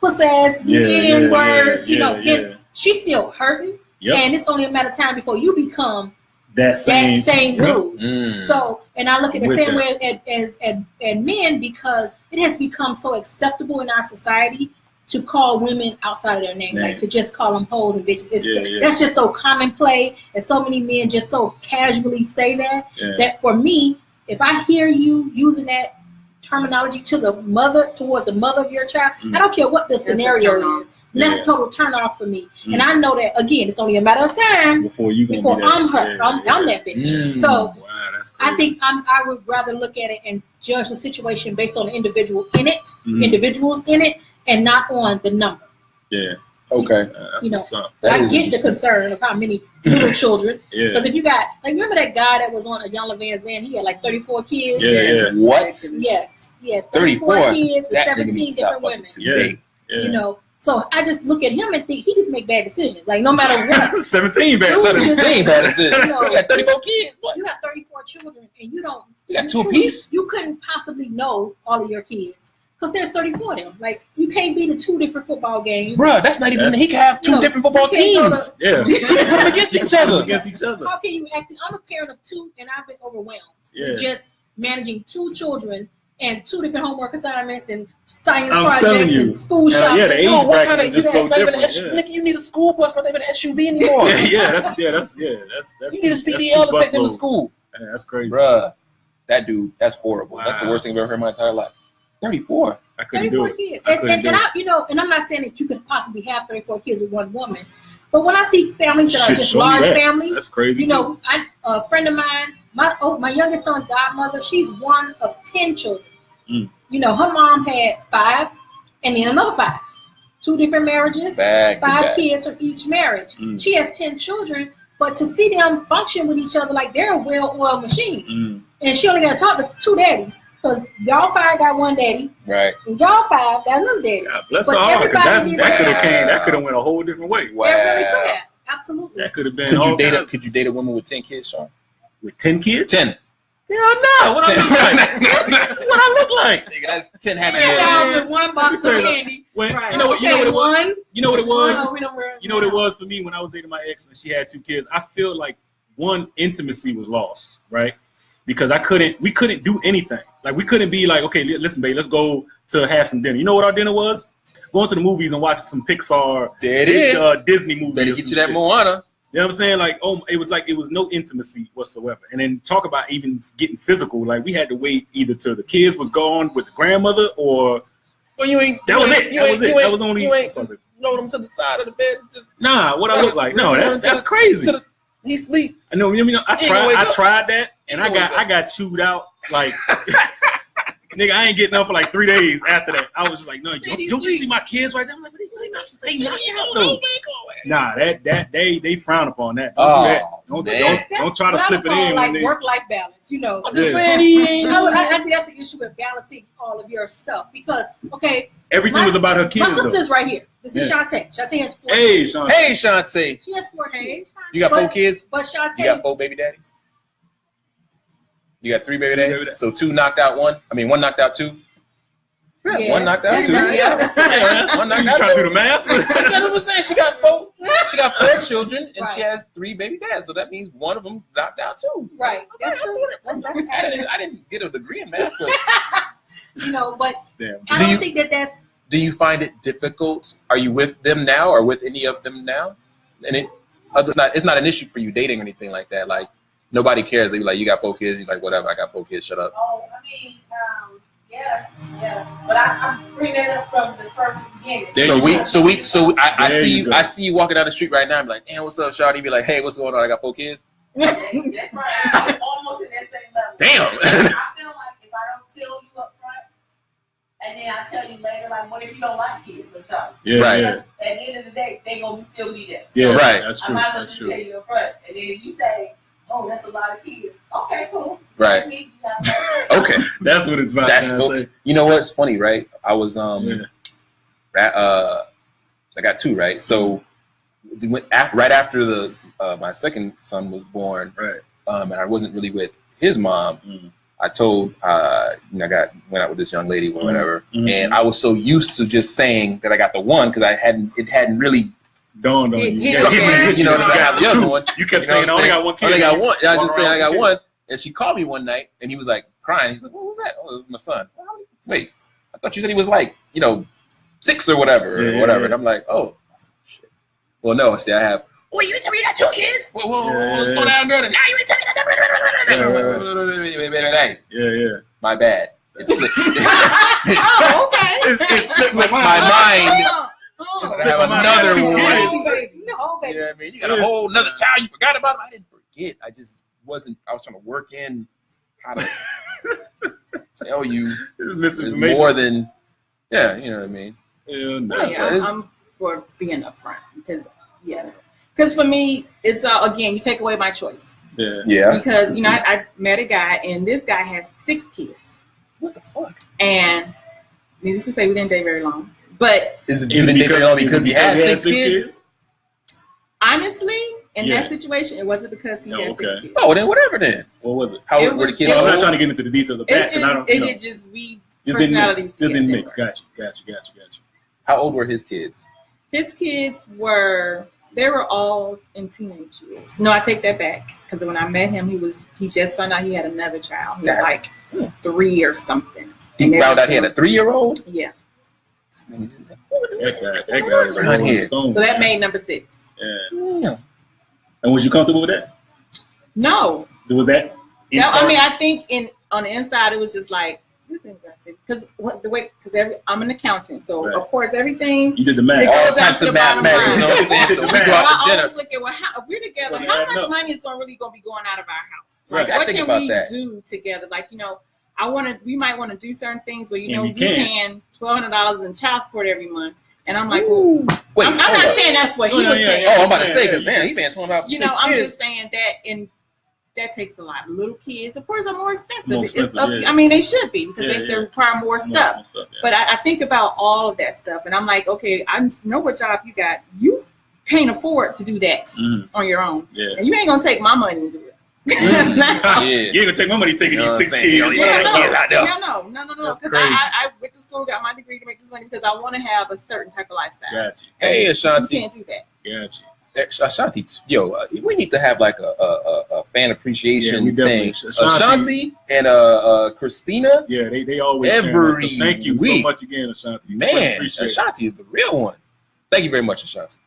pussy ass, N words, yeah. then she's still hurting. Yep. And it's only a matter of time before you become that same dude. Mm. So, and I look at the With same that. way as men, because it has become so acceptable in our society to call women outside of their name, like to just call them hoes and bitches. That's just so commonplace, and so many men just so casually say that. That for me, if I hear you using that terminology towards the mother of your child, I don't care what the scenario is. That's a total turn off for me. And I know that, again, it's only a matter of time before I'm hurt. I'm that bitch. So I think I would rather look at it and judge the situation based on the individuals in it, and not on the number. Yeah. Okay. That's what's up. I get the concern of how many little children. Because if you got, like, remember that guy that was on Iyanla Vanzant? He had like 34 kids. Yeah. What? Yes. Yeah. 34 kids with 17 different women. Yeah. So I just look at him and think he just make bad decisions. Like, no matter what. 17 bad decisions. You got 34 kids. What? You got 34 children, and you don't. You got 2 apiece? You couldn't possibly know all of your kids. Because there's 34 of them. Like, you can't be to 2 different football games. Bruh, that's not even. He can have 2 different football teams. Yeah. Put them against each other. How can you act? I'm a parent of 2, and I've been overwhelmed. With just managing 2 children and 2 different homework assignments and science projects and school shopping. Yeah, the age bracket is just so different. Nigga, you need a school bus, not even an SUV anymore. That's you need a CDL to take them to school. Yeah, that's crazy. Bruh, that dude, that's horrible. Wow. That's the worst thing I've ever heard in my entire life. 34. I couldn't do it. Kids. And I'm not saying that you could possibly have 34 kids with one woman, but when I see families that are just large families, that's crazy. A friend of mine, my youngest son's godmother, she's one of 10 children. Her mom had 5, and then another 5, 2 different marriages, 5 kids from each marriage. She has 10 children, but to see them function with each other like they're a well-oiled machine, and she only got to talk to 2 daddies. Because y'all 5 got 1 daddy, right? And y'all 5 got another daddy. God bless her heart, because that could have went a whole different way. Wow. It really could have, absolutely. That could have been. Could you date a woman with 10 kids, Shawn? With 10 kids? 10. Hell no. What I look like? Nigga, that's 10 happy boys. With 1 box of candy. You know what it was? You know what it was? You know what it was for me when I was dating my ex and she had 2 kids? I feel like intimacy was lost, right? Because we couldn't do anything. Like, we couldn't be like, okay, listen, babe, let's go to have some dinner. You know what our dinner was? Going to the movies and watching some Pixar, Disney movies. Better get you that Moana. You know what I'm saying? Like, it was no intimacy whatsoever. And then talk about even getting physical. Like, we had to wait either till the kids was gone with the grandmother or. Well, you ain't. That was it. That was only. You ain't load them to the side of the bed. Nah, what I look like? No, that's crazy. He sleep. I know. I tried that, and I got chewed out like. Nigga, I ain't getting up for like 3 days after that. I was just like, no, don't you see my kids right there? I'm like, they not staying out though. Nah, they frown upon that. Don't do that. Don't try to slip it in. Like work-life balance, I'm just saying. I think that's the issue with balancing all of your stuff because, everything was about her kids. My sister's right here. This is Shantae. Shantae has 4 kids. Hey, Shantae. She has 4 kids. You got 4 kids? But Shantae. You got 4 baby daddies? You got 3 baby daddies? So 2 knocked out 1? I mean, 1 knocked out 2? Yeah, yes, 1 knocked out 2. Yeah. 1 knocked out 2. You trying to do the math? That's what I'm saying. She got 4 children, and she has 3 baby dads. So that means 1 of them knocked out 2. Right. That's true. I didn't get a degree in math. But but I don't think that's. Do you find it difficult? Are you with them now or with any of them now? And it's not an issue for you dating or anything like that. Like, nobody cares. They be like, you got 4 kids. You're like, whatever. I got 4 kids. Shut up. Oh, I mean, yeah. But I'm bringing that up from the first beginning. I see you walking down the street right now. I'm like, damn, what's up, Shawty? Be like, hey, what's going on? I got 4 kids. That's right. I'm almost in that same level. Damn. I feel like if I don't tell you up front, and then I tell you later, like, what if you don't like kids or something? Yeah, right. At the end of the day, they gonna still be there. Yeah, so right. That's true. I might as well just tell you up front, and then if you say, "Oh, that's a lot of kids," okay, cool. Right. Okay. That's what it's about. You know what's funny, right? I was I got 2, right? So right after my second son was born, right? And I wasn't really with his mom. I told I went out with this young lady or whatever, and I was so used to just saying that I got the one because it hadn't really dawned on you. You know, I got the other one. You kept saying I only got one kid. I only got one. I just saying I got one. And she called me one night, and he was like crying. He's like, "What was that?" "Oh, this is my son." "Wait, I thought you said he was like 6 or whatever, And I'm like, "Oh, shit." Well, no. See, I have. Well, you tell me you got 2 kids? Whoa, slow down, girl. Now you tell me that. Yeah. My bad. It slipped. Oh, okay. It slipped my mind. I have another one. No, baby. You know what I mean? You got a whole another child. You forgot about it. I didn't forget. I just wasn't. I was trying to work in how to tell you misinformation. More than, you know what I mean? I'm for being upfront because for me, it's again, you take away my choice. Yeah. Because I met a guy, and this guy has 6 kids. What the fuck? And needless to say, we didn't date very long. But is it very long because he had 6 kids? Honestly, in that situation, it wasn't because he had 6 kids. Oh, then whatever. Then what was it? How were the kids? I'm not trying to get into the details of that because I don't. It just we personalities. Just didn't mix. Gotcha. How old were his kids? His kids were all in teenage years. No, I take that back because when I met him, he just found out he had another child. He was like 3 or something. He found out he had a 3-year-old? Yeah. That guy is a Rolling Stone. So that made number 6. Yeah. And was you comfortable with that? No. Was that? I mean, I think on the inside it was just like because I'm an accountant, so of course everything you did the math. All types of mathematics, you know what I'm saying? So we go out to dinner. I always look at if we're together, how much money is going to be going out of our house? Right. Like, what can we do together? Like, we might want to do certain things where we paying $1,200 in child support every month, and I'm like, wait, I'm not saying that's what he was paying. Oh, I'm about to say, because man, he paying $200. I'm just saying that and. That takes a lot. Little kids, of course, are more expensive. I mean, they should be because they require more stuff. But I think about all of that stuff, and I'm like, okay, I know what job you got. You can't afford to do that on your own, and you ain't gonna take my money to do it. You ain't gonna take my money taking these 6 kids. No. Because I went to school, got my degree to make this money because I want to have a certain type of lifestyle. Gotcha. Hey, Ashanti. You can't do that. Gotcha. Ashanti, we need to have like a fan appreciation thing. Ashanti and Christina. Yeah, they always every thank you week. so much again, Ashanti. Man, Ashanti is the real one. Thank you very much, Ashanti.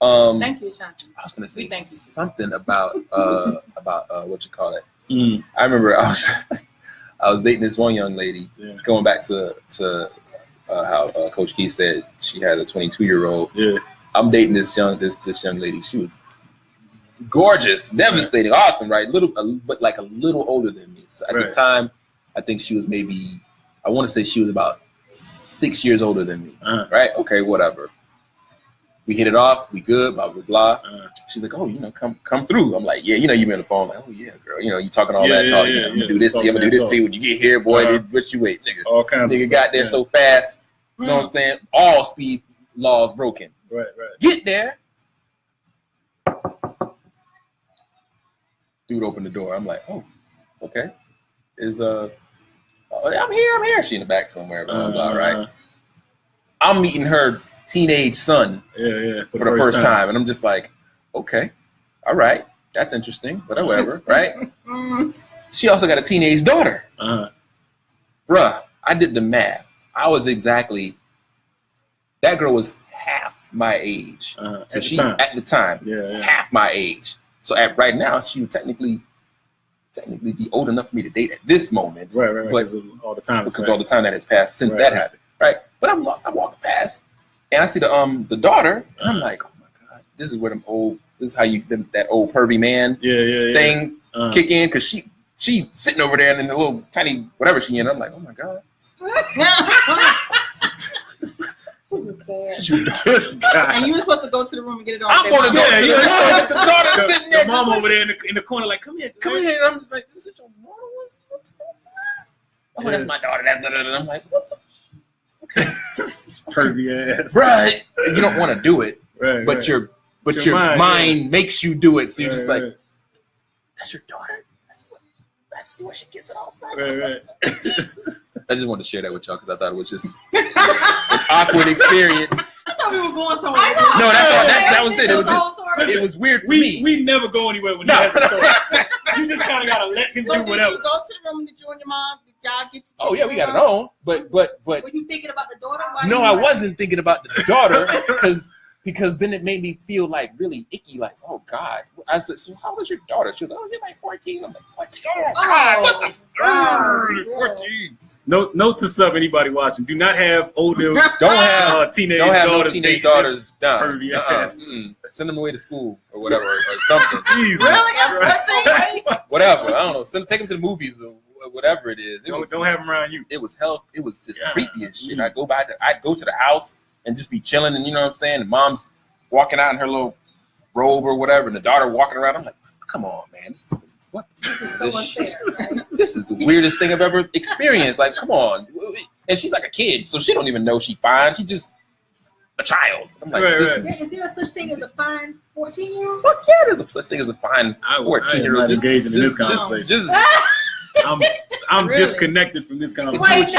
Thank you, Ashanti. I was gonna say something about what you call it. I remember I was dating this one young lady. Going back to how Coach Keith said she had a 22-year-old. Yeah. I'm dating this young lady. She was gorgeous, devastating, awesome, right? But like a little older than me. So at the time, I think she was I want to say she was about 6 years older than me, right? Okay, whatever. We hit it off. We good, blah, blah, blah. She's like, oh, come through. I'm like, yeah, you be on the phone. Like, oh, yeah, girl. You talking all that talk. I'm going to do this to you. I'm going to do this to you. When you get here, boy, what you wait, nigga. All kinds nigga of got there so fast. You know what I'm saying? All speed laws broken. Right. Get there. Dude opened the door. I'm like, oh, okay. I'm here. She in the back somewhere, blah, blah, right? I'm meeting her teenage son for the first time. And I'm just like, okay, all right. That's interesting, but whatever, right? She also got a teenage daughter. Bruh, I did the math. That girl was half my age. So at the time, half my age. So right now, she would technically be old enough for me to date at this moment. Right. But because all the time that has passed since that happened, right? But I'm walking past, and I see the daughter, and I'm like, oh my god, this is how that old pervy man thing kick in, because she sitting over there in the little tiny whatever she in. I'm like, oh my god. This guy. And you were supposed to go to the room and get it on. I'm going to go to the room. The daughter sitting there. The mom over there in the corner, like, come here. And I'm just like, is it your mom? Oh, that's my daughter. I'm like, what the? Okay. Pervy ass. Right. You don't want to do it, but your mind makes you do it. So you're just like, that's your daughter. That's see where she gets it all from. Right. I just wanted to share that with y'all because I thought it was just an awkward experience. I thought we were going somewhere. No, that's all. That was it. That was the whole story. It was weird for me. We never go anywhere when he has a story. You just kind of gotta let him So do did whatever. you go to the room? Did you and your mom? Did y'all get? Oh yeah, we got it on. But Were you thinking about the daughter? no, I wasn't thinking about the daughter because then it made me feel like really icky. Like, oh God. I said, so how old is your daughter? She was like, oh, you're like 14. I'm like, 14. Oh God, what the wow. 14? Note to sub anybody watching: do not have older Don't have teenage don't have daughters. no teenage dating daughters. this Nah, pervy ass. Send them away to school or whatever or something. Jesus. Really? At 14? Whatever. I don't know. Take them to the movies or whatever it is. Don't have them around you. It was hell. It was just Yeah. creepy as shit. I'd go to the house and just be chilling, and you know what I'm saying. The mom's walking out in her little robe or whatever, and the daughter walking around. I'm like, come on, man. This is So unfair. this is the weirdest thing I've ever experienced. Like, come on. And she's like a kid, so she don't even know she's fine. She's just a child. I'm like, Right, this right. is. Is there such thing as a fine 14-year-old? Fuck yeah, there's a such thing as a fine I am 14-year-old. not engaging in this conversation. I'm Really? disconnected from this conversation. Wait,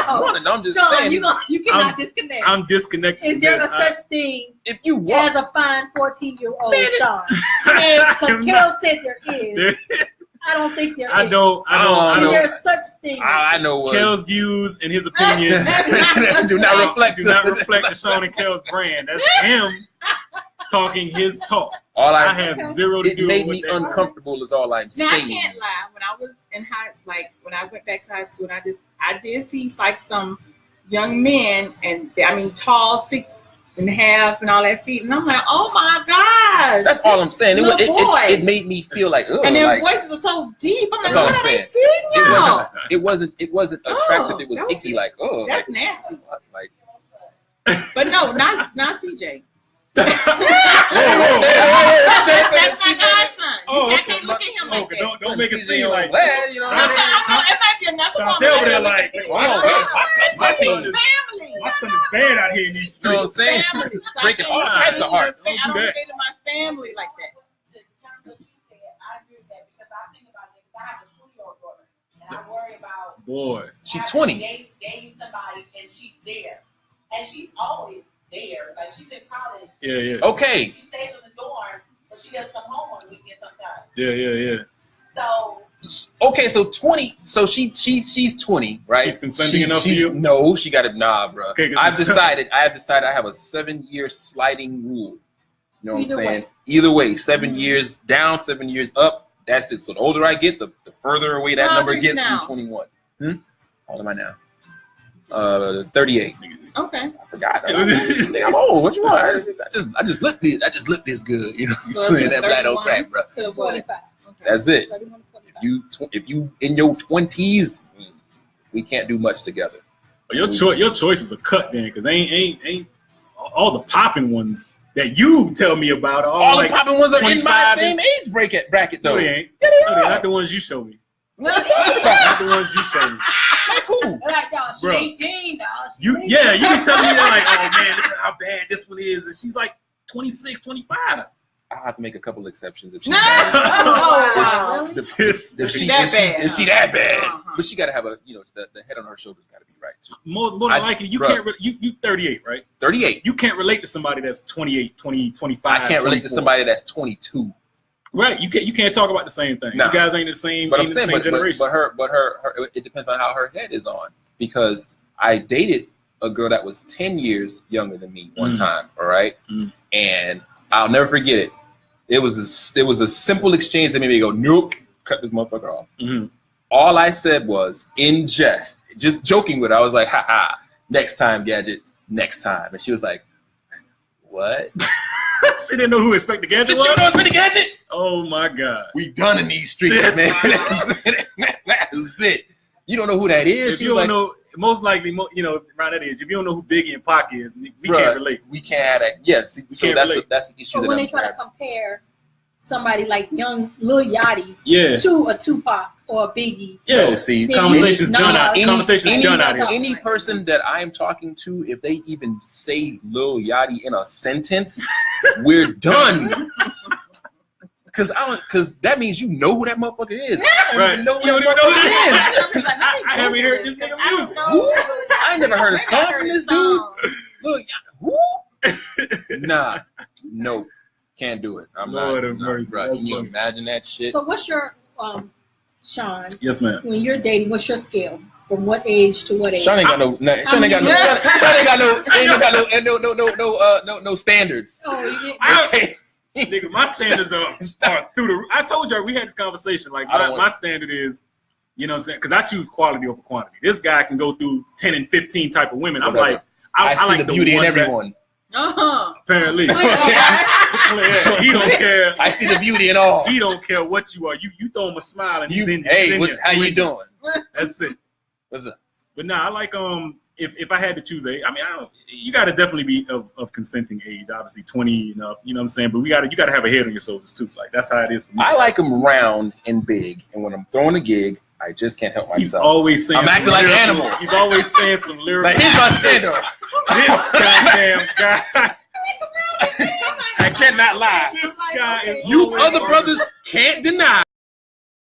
no. I'm just Sean, saying. you cannot disconnect. I'm disconnected. Is there from a this. such thing If you walk, as a fine 14-year-old, Sean? I Because am Carol not- said there is. I don't think there is. I don't. Is there such thing? I know what. Kel's views and his opinions do not reflect. do not reflect the Shawn and Kels brand. That's him talking his talk. All I I have zero to it do made with me that. uncomfortable. Is all I'm Now I saying. can't lie. When I was in when I went back to high school, and I did see like some young men, and tall, 6.5 and all that feet, and I'm like, oh my gosh. That's all I'm saying. Little boy. It made me feel like, ugh, And their like, voices are so deep. I'm like, That's all what I'm are they saying. feeding y'all? it wasn't attractive. It was that was icky. just- Like, oh, That's like, nasty. like. But no, not CJ. Whoa. That's my godson. Oh, I okay. can't look at him like Okay, that. don't make it seem like. Well, you know. It might be another woman. Chantel over there that like, look at my that. son is Family. my son is bad out here in these You know what I'm streets. saying? Family. So I Breaking can't all relate types to of hearts. your Don't I do don't that. relate to my family like that. To terms of what you said, I agree with that because I think about it. I have a 2-year-old daughter, and I worry about Boy. She's having 20. dating somebody, and she's there, and she's always there. Like she's in college. Yeah. Okay. She stays in the dorm, but she does come home on weekends sometimes. Yeah. So Okay, so 20. So she's 20, right? She's consenting enough for you? No, she got it. Nah, bro. Okay, 'cause- I have decided I have a 7-year sliding rule. You know what Either I'm saying? way. Either way, 7 years down, 7 years up. That's it. So the older I get, the further away that How number old are you gets now? from 21. How old am I now? 38. Okay. I forgot. I'm old. What you want? I just look this. I just look this good. You know what I'm So saying? That black don't 31 crack, bro. To what? 45. Okay. That's it. 31, 45. If you in your 20s, we can't do much together. Your choices are cut then, because ain't all the popping ones that you tell me about are All like the popping ones are in my 25 same age bracket No, though. they ain't. Yeah, No, they they're are. not the ones you show me. What are you talking Not about? the ones you show me. Like who? Like, y'all, she Bruh. 18, dog. She You 18. be telling me that like, oh man, look at how bad this one is, and she's like 26, 25. I'll have to make a couple exceptions if she's No. Oh, wow. If Really? This if she that bad. if she that bad, Uh-huh. but she got to have a the head on her shoulders got to be right too. more than likely, you bruh. can't. You 38, right? 38. You can't relate to somebody that's 28, 20, 25. I can't relate to 24. somebody that's 22. Right? You can't talk about the same thing. Nah. You guys ain't the same. But I'm ain't saying, the same generation. but her, it depends on how her head is on. Because I dated a girl that was 10 years younger than me one time. All right, and I'll never forget it. It was a simple exchange that made me go, nope, cut this motherfucker off. Mhm. All I said was, in jest, just joking with her, I was like, ha, next time, Gadget, next time. And she was like, what? She didn't know who Inspector Gadget Did was. you know it's been the Gadget? Oh my God! We done in these streets, Yes. man. That's it. You don't know who that is? If She you was don't know, most likely, around that age, if you don't know who Biggie and Pac is, we Bruh, can't relate. We can't have that. Yes. So can't that's relate. that's the issue But that when I'm they try to having. compare somebody like young Lil Yachty Yeah. to a Tupac or a Biggie, Yeah. No, see, then Conversation's you- done no, out. no, Conversation's done out here. Any person that I'm talking to, if they even say Lil Yachty in a sentence, we're done. Cause that means you know who that motherfucker is. I don't Right. even know You don't who even know who that this is. I haven't heard this nigga music. I ain't never heard a song from this dude. Look, who? Nah, no, can't do it. I'm Lord not. of No, mercy. bro. That's Can you funny. imagine that shit? So what's your Sean? Yes, ma'am. When you're dating, what's your scale? From what age to what age? Sean ain't got no. Sean ain't got no. Sean ain't got no standards. Oh, you get, Nigga, my standards are through the. I told y'all we had this conversation. Like my standard is, you know what I'm saying? Because I choose quality over quantity. This guy can go through 10 and 15 type of women. I'm like, I see like the beauty in one everyone. Apparently, yeah, he don't care. I see the beauty in all. He don't care what you are. You throw him a smile and he's in. Hey, he's in what's there. how you doing? That's it. What's up? But nah, I like if I had to choose age, I mean, you got to definitely be of consenting age. Obviously, 20 and up. You know what I'm saying? But you got to have a head on your shoulders too. Like that's how it is for me. I like them round and big, and when I'm throwing a gig, I just can't help myself. He's always saying. I'm acting like an animal. He's always saying some lyrical. Like here's my standard. This goddamn guy. I cannot lie. This guy is You always other brothers can't deny